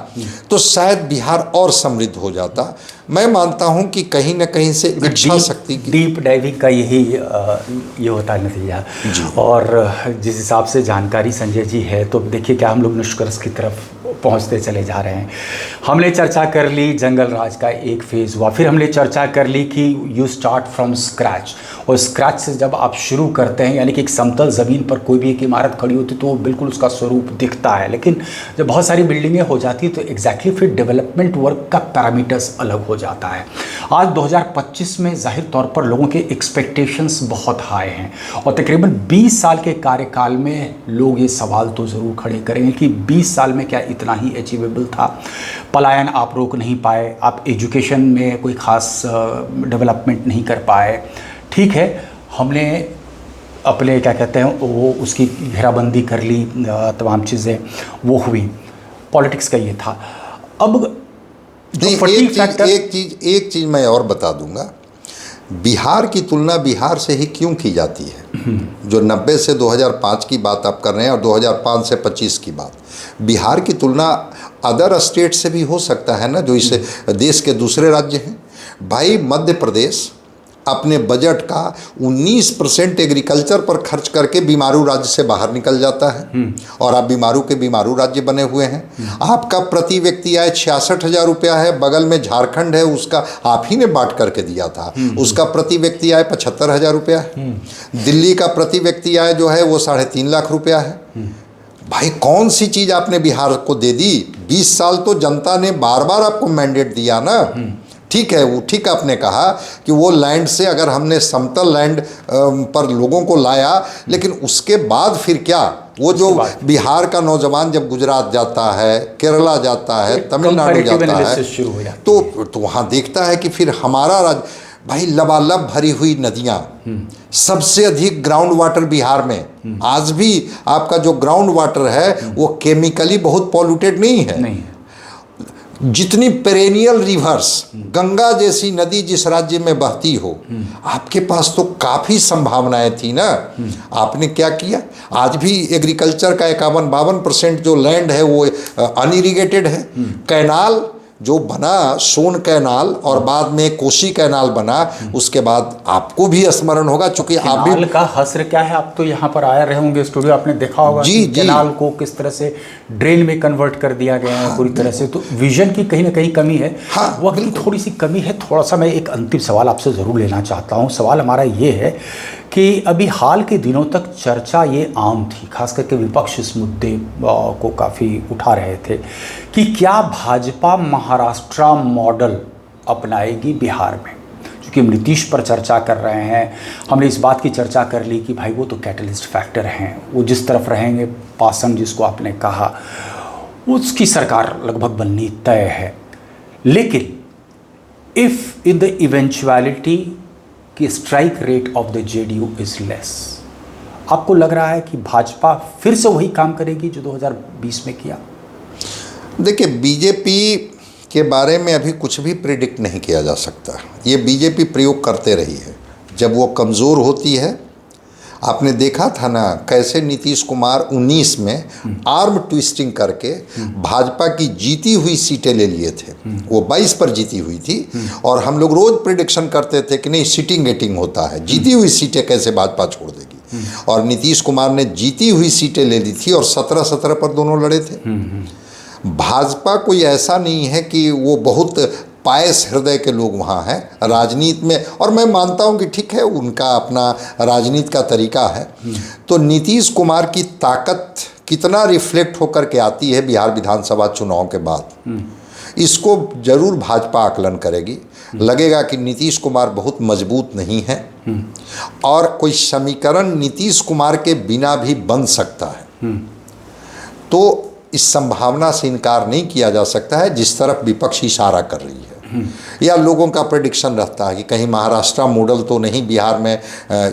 तो शायद बिहार और समृद्ध हो जाता। मैं मानता हूं कि कहीं न कहीं से इच्छा शक्ति की डीप डाइविंग का यही ये होता है नतीजा। और जिस हिसाब से जानकारी संजय जी है, तो देखिए क्या हम लोग निष्कर्ष की तरफ पहुंचते चले जा रहे हैं। हमने चर्चा कर ली जंगल राज का एक फेज़ हुआ, फिर हमने चर्चा कर ली कि यू स्टार्ट फ्रॉम स्क्रैच, और स्क्रैच से जब आप शुरू करते हैं, यानी कि एक समतल ज़मीन पर कोई भी एक इमारत खड़ी होती तो बिल्कुल उसका स्वरूप दिखता है, लेकिन जब बहुत सारी बिल्डिंगें हो जाती तो एग्जैक्टली फिर डेवलपमेंट वर्क का पैरामीटर्स अलग हो जाता है। आज 2025 में जाहिर तौर पर लोगों के एक्सपेक्टेशंस बहुत हाई हैं, और तकरीबन 20 साल के कार्यकाल में लोग ये सवाल तो ज़रूर खड़े करेंगे कि 20 साल में क्या इतना ही अचीवेबल था? पलायन आप रोक नहीं पाए, आप एजुकेशन में कोई ख़ास डेवलपमेंट नहीं कर पाए। ठीक है, हमने अपने क्या कहते हैं वो उसकी घेराबंदी कर ली, तमाम चीज़ें वो हुई, पॉलिटिक्स का ये था। अब एक चीज़ मैं और बता दूंगा, बिहार की तुलना बिहार से ही क्यों की जाती है? जो 90 से 2005 की बात आप कर रहे हैं और 2005 से 25 की बात, बिहार की तुलना अदर स्टेट से भी हो सकता है ना, जो इस देश के दूसरे राज्य हैं। भाई मध्य प्रदेश अपने बजट का 19% एग्रीकल्चर पर खर्च करके बीमारू राज्य से बाहर निकल जाता है, और आप बीमारू के बीमारू राज्य बने हुए हैं। आपका प्रति व्यक्ति आय 66,000 रुपया है, बगल में झारखंड है, उसका आप ही ने बांट करके दिया था, उसका प्रति व्यक्ति आय 75,000 रुपया है। दिल्ली का प्रति व्यक्ति आय जो है वो 3.5 लाख रुपया है। भाई कौन सी चीज़ आपने बिहार को दे दी? 20 साल तो जनता ने बार बार आपको मैंडेट दिया ना। ठीक है, वो ठीक आपने कहा कि वो लैंड से अगर हमने समतल लैंड पर लोगों को लाया, लेकिन उसके बाद फिर क्या? वो जो बिहार का नौजवान जब गुजरात जाता है, केरला जाता है, तमिलनाडु जाता है, तो वहाँ देखता है कि फिर हमारा राज्य, भाई लबालब भरी हुई नदियाँ, सबसे अधिक ग्राउंड वाटर बिहार में। आज भी आपका जो ग्राउंड वाटर है वो केमिकली बहुत पॉल्यूटेड नहीं है। जितनी पेरेनियल रिवर्स, गंगा जैसी नदी जिस राज्य में बहती हो, आपके पास तो काफ़ी संभावनाएं थी ना। आपने क्या किया? आज भी एग्रीकल्चर का 51-52% जो लैंड है वो अनइरिगेटेड है। कैनाल जो बना, सोन कैनाल, और बाद में कोसी कैनाल बना, उसके बाद आपको भी स्मरण होगा, चूंकि आप भी का हस्र क्या है, आप तो यहाँ पर आए रहे होंगे स्टूडियो, आपने देखा होगा जी, कैनाल को किस तरह से ड्रेन में कन्वर्ट कर दिया गया है पूरी तरह से। तो विजन की कहीं ना कहीं कमी है, वक्त की थोड़ी सी कमी है। थोड़ा सा मैं एक अंतिम सवाल आपसे ज़रूर लेना चाहता हूँ। सवाल हमारा ये है कि अभी हाल के दिनों तक चर्चा ये आम थी, खास करके विपक्ष इस मुद्दे को काफ़ी उठा रहे थे कि क्या भाजपा महाराष्ट्र मॉडल अपनाएगी बिहार में। क्योंकि हम नीतीश पर चर्चा कर रहे हैं, हमने इस बात की चर्चा कर ली कि भाई वो तो कैटलिस्ट फैक्टर हैं, वो जिस तरफ रहेंगे, पासवान जिसको आपने कहा, उसकी सरकार लगभग बननी तय है। लेकिन इफ़ इन द इवेंचुअलिटी कि strike rate of the JDU is less, आपको लग रहा है कि भाजपा फिर से वही काम करेगी जो 2020 में किया? देखिए, बीजेपी के बारे में अभी कुछ भी प्रिडिक्ट नहीं किया जा सकता। ये बीजेपी प्रयोग करते रही है। जब वो कमज़ोर होती है, आपने देखा था ना कैसे नीतीश कुमार 19 में आर्म ट्विस्टिंग करके भाजपा की जीती हुई सीटें ले लिए थे। वो 22 पर जीती हुई थी, और हम लोग रोज प्रिडिक्शन करते थे कि नहीं, सीटिंग गेटिंग होता है, जीती हुई सीटें कैसे भाजपा छोड़ देगी। और नीतीश कुमार ने जीती हुई सीटें ले ली थी, और 17-17 पर दोनों लड़े थे। भाजपा कोई ऐसा नहीं है कि वो बहुत पायस हृदय के लोग वहाँ हैं राजनीति में, और मैं मानता हूँ कि ठीक है, उनका अपना राजनीति का तरीका है। तो नीतीश कुमार की ताकत कितना रिफ्लेक्ट होकर के आती है बिहार विधानसभा चुनाव के बाद, इसको जरूर भाजपा आकलन करेगी। लगेगा कि नीतीश कुमार बहुत मजबूत नहीं है, और कोई समीकरण नीतीश कुमार के बिना भी बन सकता है। तो इस संभावना से इनकार नहीं किया जा सकता है जिस तरफ विपक्ष इशारा कर रही है। या लोगों का प्रेडिक्शन रहता है कि कहीं महाराष्ट्र मॉडल तो नहीं बिहार में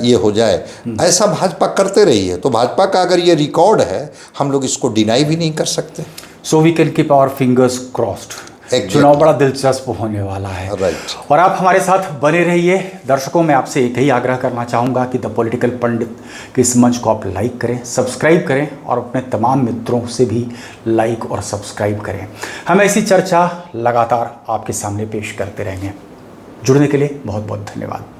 ये हो जाए। ऐसा भाजपा करते रही है, तो भाजपा का अगर ये रिकॉर्ड है, हम लोग इसको डिनाई भी नहीं कर सकते। So we can keep our fingers crossed. चुनाव बड़ा दिलचस्प होने वाला है। राइट। और आप हमारे साथ बने रहिए। दर्शकों, मैं आपसे एक ही आग्रह करना चाहूँगा कि द पॉलिटिकल पंडित के इस मंच को आप लाइक करें, सब्सक्राइब करें, और अपने तमाम मित्रों से भी लाइक और सब्सक्राइब करें। हम ऐसी चर्चा लगातार आपके सामने पेश करते रहेंगे। जुड़ने के लिए बहुत बहुत धन्यवाद।